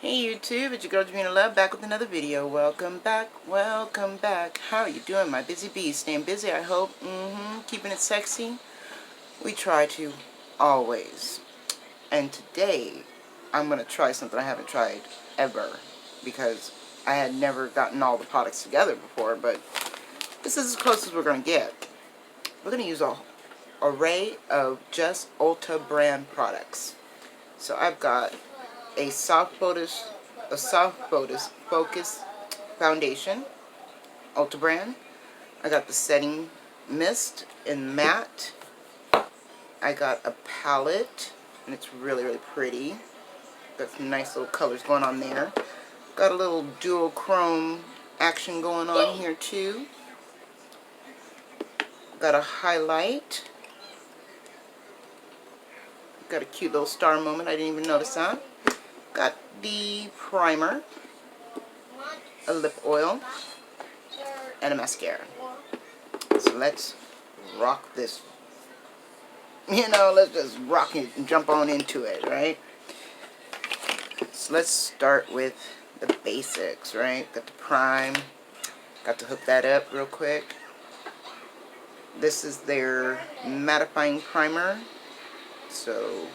Hey YouTube, it's your girl Jamina Love back with another video. Welcome back, welcome back. How are you doing, my busy bee? Staying busy, I hope. Keeping it sexy. We try to, always. And today, I'm going to try something I haven't tried ever. Because I had never gotten all the products together before, but this is as close as we're going to get. We're going to use an array of just Ulta brand products. So I've got a soft focus foundation, Ulta brand. I got the setting mist in matte. I got a palette, and it's really, really pretty. Got some nice little colors going on there. Got a little duochrome action going on here too. Got a highlight. Got a cute little star moment. I didn't even notice that. Got the primer, a lip oil, and a mascara. So let's rock this. Let's just rock it and jump on into it, right? So let's start with the basics, right? Got the prime. Got to hook that up real quick. This is their Mattifying Primer. So,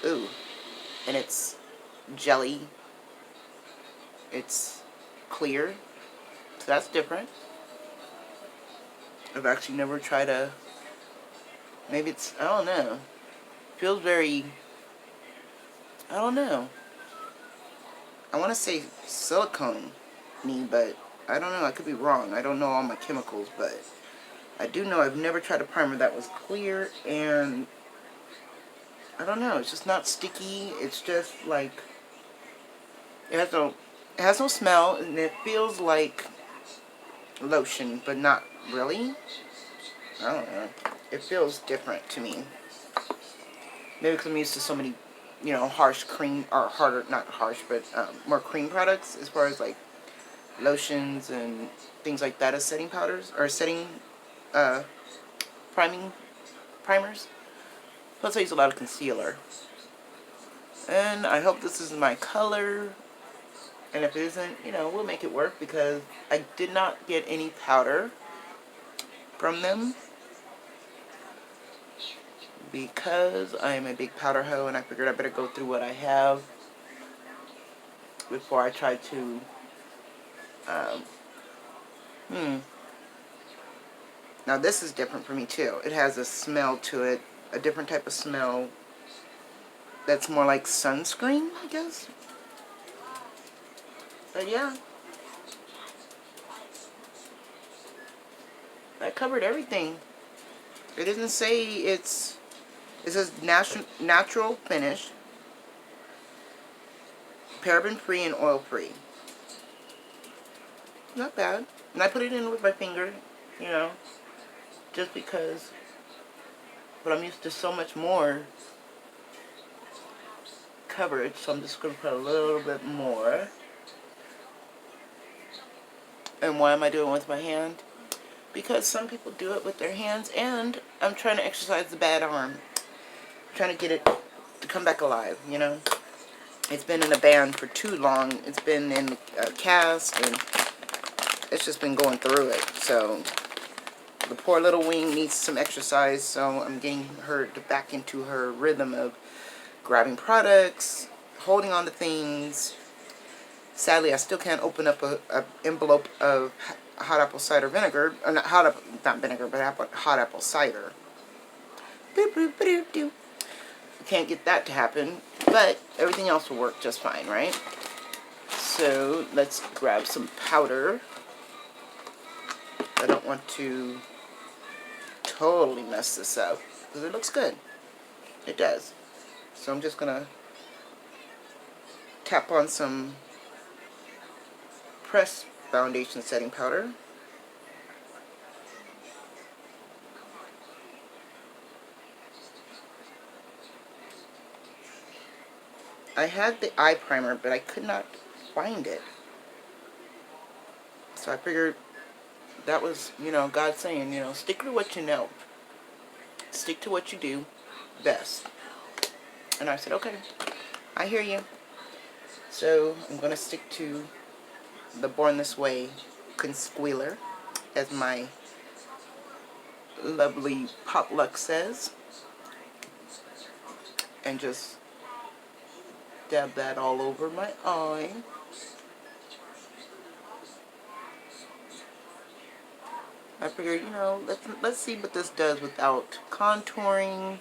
ooh. And it's jelly. It's clear. So that's different. I've actually never tried maybe it's, I don't know. Feels very, I don't know. I want to say silicone-y, but I don't know. I could be wrong. I don't know all my chemicals, but I do know I've never tried a primer that was clear, and I don't know. It's just not sticky. It's just like, it has no smell, and it feels like lotion, but not really. I don't know. It feels different to me. Maybe because I'm used to so many, harsh cream, or harder, not harsh, but more cream products as far as like lotions and things like that as setting powders, or setting primers. Plus I use a lot of concealer. And I hope this is my color. And if it isn't, we'll make it work, because I did not get any powder from them, because I am a big powder hoe, and I figured I better go through what I have before I try to Now this is different for me too. It has a smell to it, a different type of smell that's more like sunscreen, I guess. But yeah, that covered everything. It doesn't say it says natural finish, paraben free and oil free. Not bad. And I put it in with my finger, just because, but I'm used to so much more coverage, so I'm just going to put a little bit more. And why am I doing it with my hand? Because some people do it with their hands, and I'm trying to exercise the bad arm. I'm trying to get it to come back alive, It's been in a band for too long. It's been in a cast, and it's just been going through it. So the poor little wing needs some exercise, so I'm getting her back into her rhythm of grabbing products, holding on to things. Sadly, I still can't open up a envelope of hot apple cider vinegar, or not vinegar, but hot apple cider. Boop, boop, boop, boop. Can't get that to happen, but everything else will work just fine, right? So let's grab some powder. I don't want to totally mess this up, because it looks good. It does. So I'm just gonna tap on some pressed foundation setting powder. I had the eye primer, but I could not find it. So I figured that was, God saying, stick to what you know. Stick to what you do best. And I said, okay, I hear you. So I'm going to stick to the Born This Way Concealer, as my lovely potluck says, and just dab that all over my eye. I figured, you know, let's see what this does without contouring.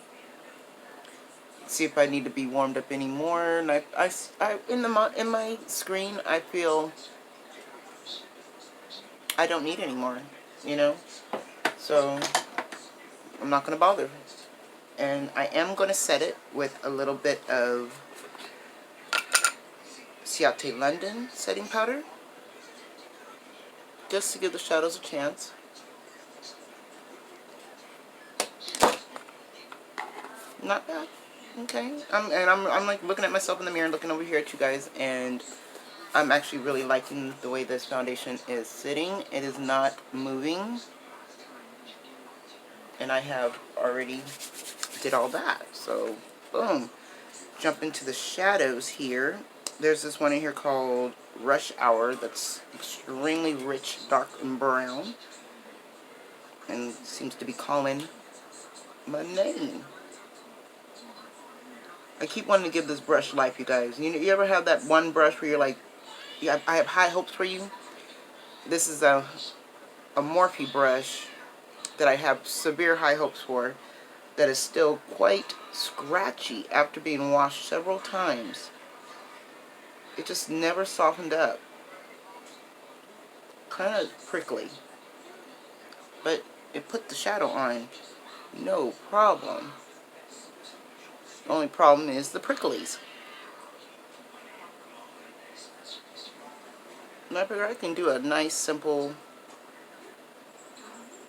See if I need to be warmed up anymore. And in my screen, I feel I don't need any more, you know. So I'm not gonna bother. And I am gonna set it with a little bit of Ciate London setting powder, just to give the shadows a chance. Not bad. Okay. I'm like looking at myself in the mirror, looking over here at you guys, and I'm actually really liking the way this foundation is sitting. It is not moving, and I have already did all that. So, boom. Jump into the shadows here. There's this one in here called Rush Hour that's extremely rich, dark, and brown, and seems to be calling my name. I keep wanting to give this brush life, you guys. You ever have that one brush where you're like, yeah, I have high hopes for you? This is a Morphe brush that I have severe high hopes for, that is still quite scratchy after being washed several times. It just never softened up. Kind of prickly. But it put the shadow on. No problem. The only problem is the pricklies. And I figure I can do a nice, simple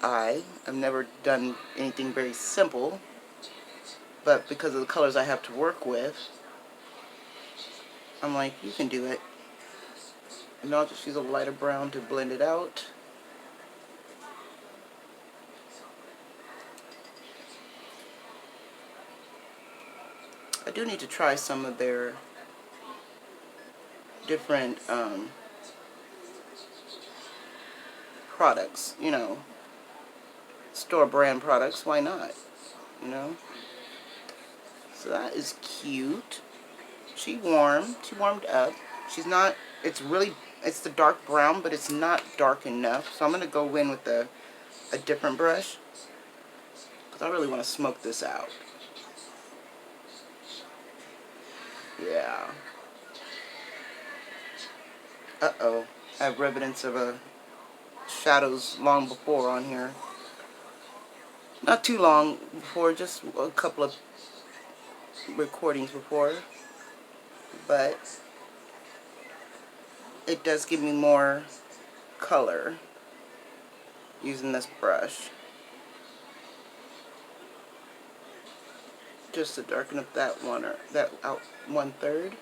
eye. I've never done anything very simple, but because of the colors I have to work with, I'm like, you can do it. And I'll just use a lighter brown to blend it out. I do need to try some of their different products, you know, store brand products. Why not? You know? So that is cute. She warmed up. She's not, it's the dark brown, but it's not dark enough. So I'm going to go in with a different brush, because I really want to smoke this out. Yeah. Uh-oh. I have evidence of shadows long before on here. Not too long before, just a couple of recordings before. But it does give me more color using this brush. Just to darken up that one, or that out 1/3.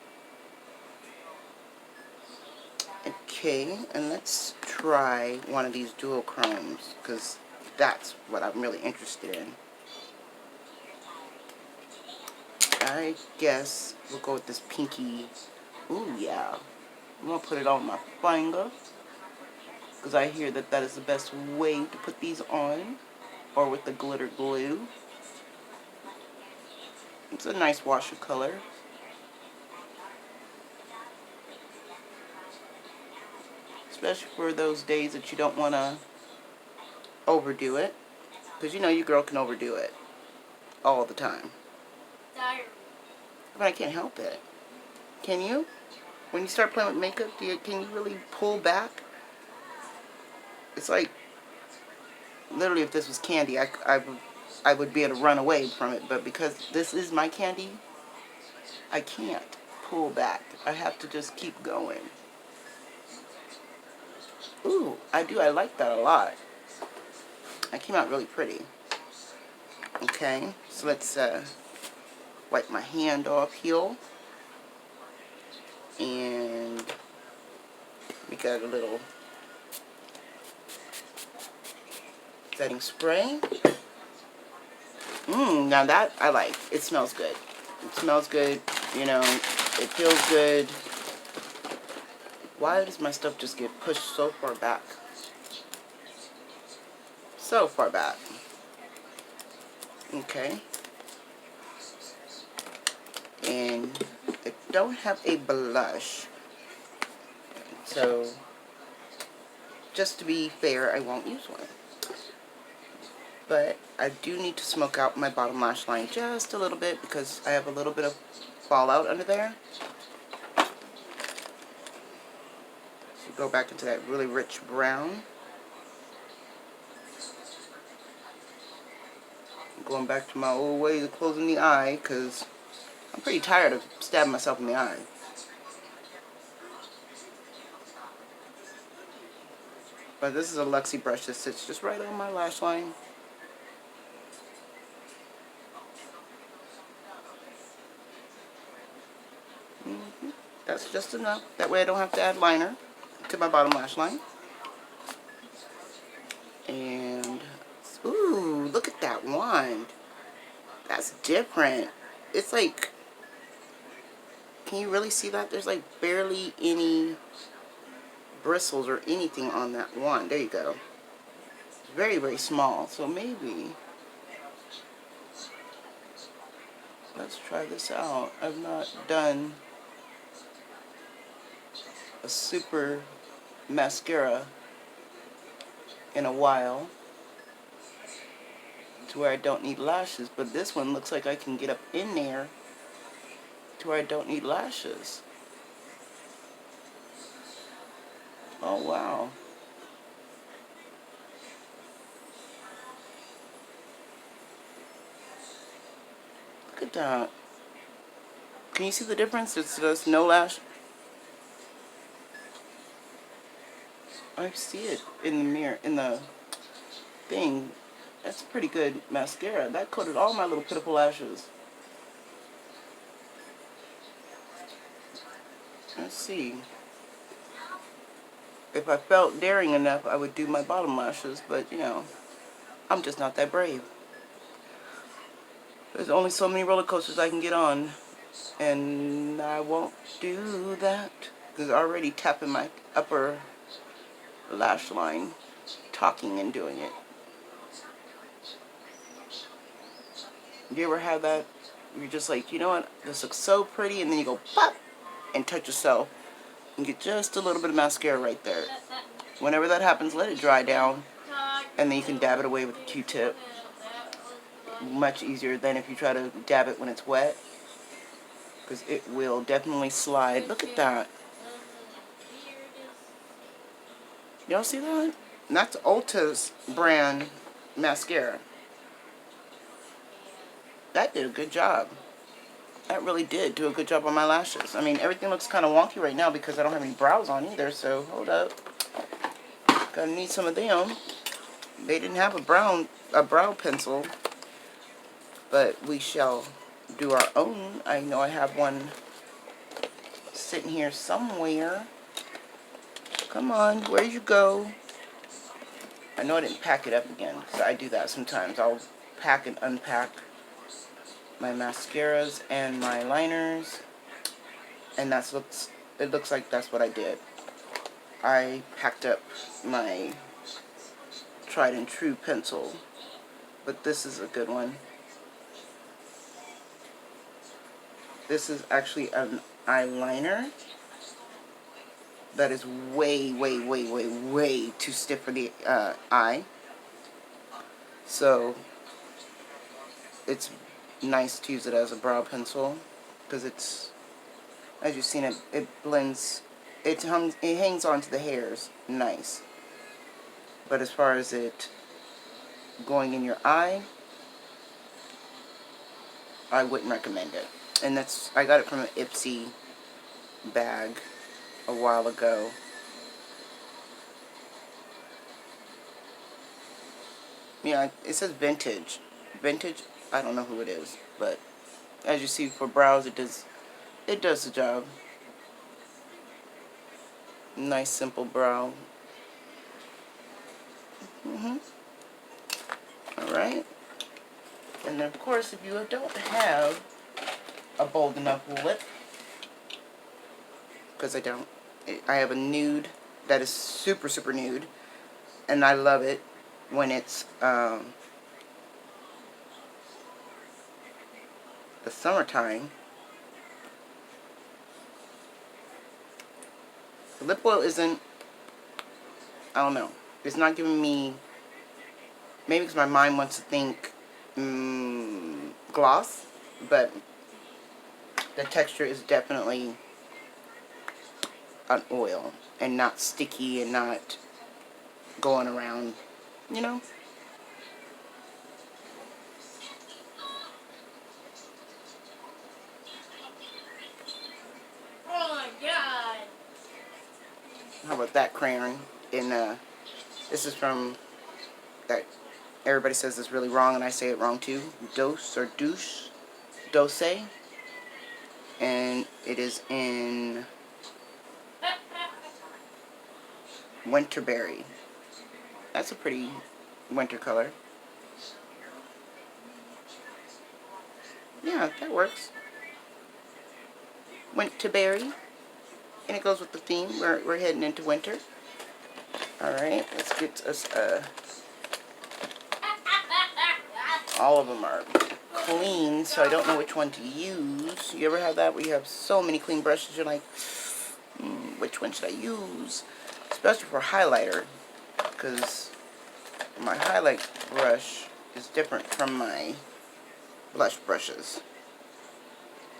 Okay, and let's try one of these Duochromes, because that's what I'm really interested in. I guess we'll go with this pinky. Ooh, yeah. I'm going to put it on my finger, because I hear that that is the best way to put these on, or with the glitter glue. It's a nice wash of color. Especially for those days that you don't want to overdo it. Because you know your girl can overdo it all the time. But I can't help it. Can you? When you start playing with makeup, can you really pull back? It's like, literally, if this was candy, I would be able to run away from it. But because this is my candy, I can't pull back. I have to just keep going. Ooh, I do. I like that a lot. That came out really pretty. Okay, so let's wipe my hand off here. And we got a little setting spray. Now that I like. It smells good. It smells good. You know, it feels good. Why does my stuff just get pushed so far back? So far back. Okay. And I don't have a blush. So, just to be fair, I won't use one. But I do need to smoke out my bottom lash line just a little bit because I have a little bit of fallout under there. So go back into that really rich brown. I'm going back to my old ways of closing the eye because I'm pretty tired of stabbing myself in the eye. But this is a Luxie brush that sits just right on my lash line. That's just enough. That way I don't have to add liner to my bottom lash line. And, ooh, look at that wand. That's different. It's like, can you really see that? There's like barely any bristles or anything on that wand. There you go. It's very, very small. So maybe, let's try this out. I've not done a super mascara in a while to where I don't need lashes, but this one looks like I can get up in there to where I don't need lashes. Oh wow. Look at that. Can you see the difference? There's no lash. I see it in the mirror, in the thing. That's pretty good mascara. That coated all my little pitiful lashes. Let's see. If I felt daring enough, I would do my bottom lashes, but you know, I'm just not that brave. There's only so many roller coasters I can get on, and I won't do that because I'm already tapping my upper lash line, talking and doing it. Do you ever have that? You're just like, you know what, this looks so pretty, and then you go pop and touch yourself and get just a little bit of mascara right there. Whenever that happens, let it dry down, and then you can dab it away with a Q-tip. Much easier than if you try to dab it when it's wet, because it will definitely slide. Look at that. Y'all see that? And that's Ulta's brand mascara. That did a good job. That really did do a good job on my lashes. I mean, everything looks kind of wonky right now because I don't have any brows on either, so hold up. Gonna need some of them. They didn't have a brow pencil, but we shall do our own. I know I have one sitting here somewhere. Come on, where'd you go? I know I didn't pack it up again, so I do that sometimes. I'll pack and unpack my mascaras and my liners, and it looks like that's what I did. I packed up my tried and true pencil, but this is a good one. This is actually an eyeliner that is way, way, way, way, way too stiff for the eye. So it's nice to use it as a brow pencil because it's, as you've seen, it blends, it hangs onto the hairs nice. But as far as it going in your eye, I wouldn't recommend it. And I got it from an Ipsy bag a while ago. Yeah, it says vintage. Vintage, I don't know who it is, but as you see, for brows, it does the job. Nice simple brow. Alright. And then of course, if you don't have a bold enough lip, because I don't, I have a nude that is super, super nude. And I love it when it's the summertime. The lip oil isn't, I don't know. It's not giving me, maybe because my mind wants to think gloss, but the texture is definitely an oil and not sticky and not going around, you know? Oh my god. How about that crayon? In this is from that everybody says is really wrong and I say it wrong too. Dose, and it is in Winterberry. That's a pretty winter color. Yeah, that works. Winterberry, and it goes with the theme. We're heading into winter. All right, let's get us all of them are clean, so I don't know which one to use. You ever have that where you have so many clean brushes, you're like, which one should I use? Especially for highlighter, because my highlight brush is different from my blush brushes.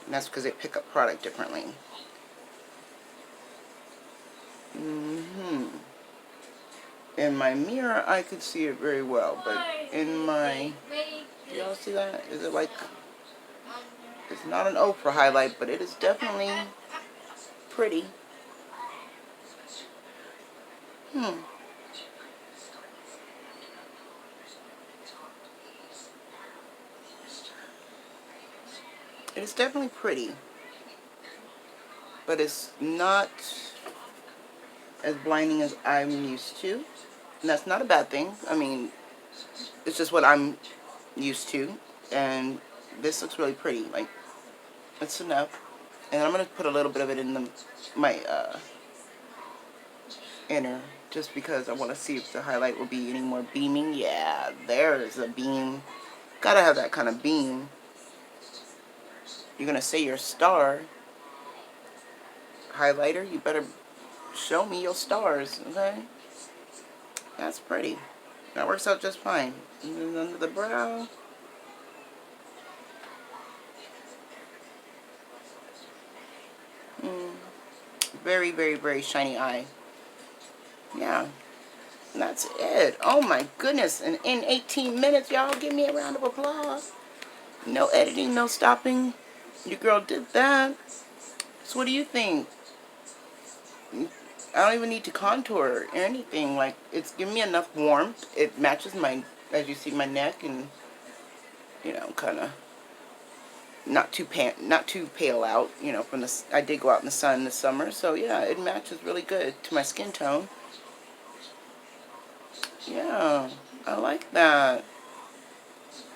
And that's because they pick up product differently. In my mirror, I could see it very well, but in my... Y'all see that? Is it like... It's not an O for highlight, but it is definitely pretty. It is definitely pretty, but it's not as blinding as I'm used to. And that's not a bad thing. I mean, it's just what I'm used to. And this looks really pretty. Like, it's enough. And I'm going to put a little bit of it in my inner, just because I want to see if the highlight will be any more beaming. Yeah, there's a beam. Gotta have that kind of beam. You're going to say you're a star highlighter, you better show me your stars, okay? That's pretty. That works out just fine. And then under the brow. Very, very, very shiny eye. Yeah. And that's it. Oh my goodness. And in 18 minutes, y'all, give me a round of applause. No editing, no stopping. Your girl did that. So what do you think? I don't even need to contour or anything. Like, it's giving me enough warmth. It matches my, as you see, my neck, and, you know, kind of not too pale out, you know, from the, I did go out in the sun this summer, so yeah, it matches really good to my skin tone. Yeah, I like that.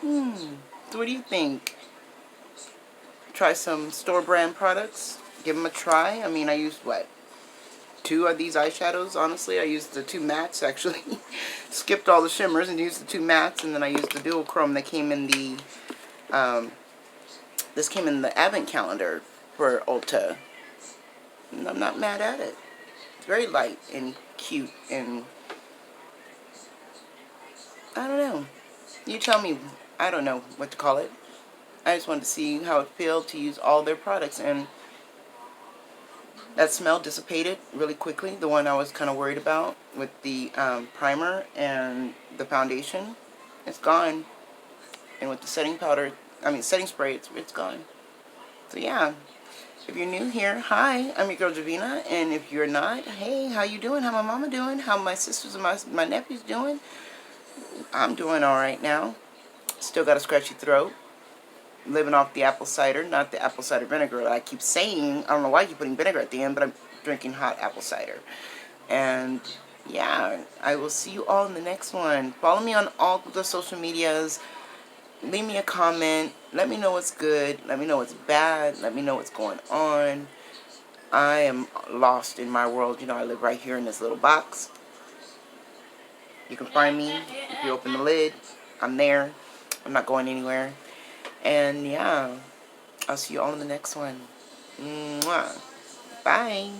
So what do you think? Try some store brand products? Give them a try? I mean, I used, what, 2 of these eyeshadows, honestly. I used the 2 mattes, actually. Skipped all the shimmers and used the 2 mattes, and then I used the Duochrome that came in the, this came in the advent calendar for Ulta. And I'm not mad at it. It's very light and cute, and I don't know. You tell me. I don't know what to call it. I just wanted to see how it felt to use all their products, and that smell dissipated really quickly. The one I was kind of worried about with the primer and the foundation, it's gone. And with the setting powder, setting spray, it's gone. So yeah, if you're new here, hi, I'm your girl Javina, and if you're not, hey, how you doing? How my mama doing? How my sisters and my nephews doing? I'm doing all right now. Still got a scratchy throat. Living off the apple cider, not the apple cider vinegar. I keep saying, I don't know why I keep putting vinegar at the end, but I'm drinking hot apple cider. And yeah, I will see you all in the next one. Follow me on all the social medias. Leave me a comment. Let me know what's good. Let me know what's bad. Let me know what's going on. I am lost in my world. You know, I live right here in this little box. You can find me if you open the lid. I'm there. I'm not going anywhere. And yeah, I'll see you all in the next one. Mwah. Bye.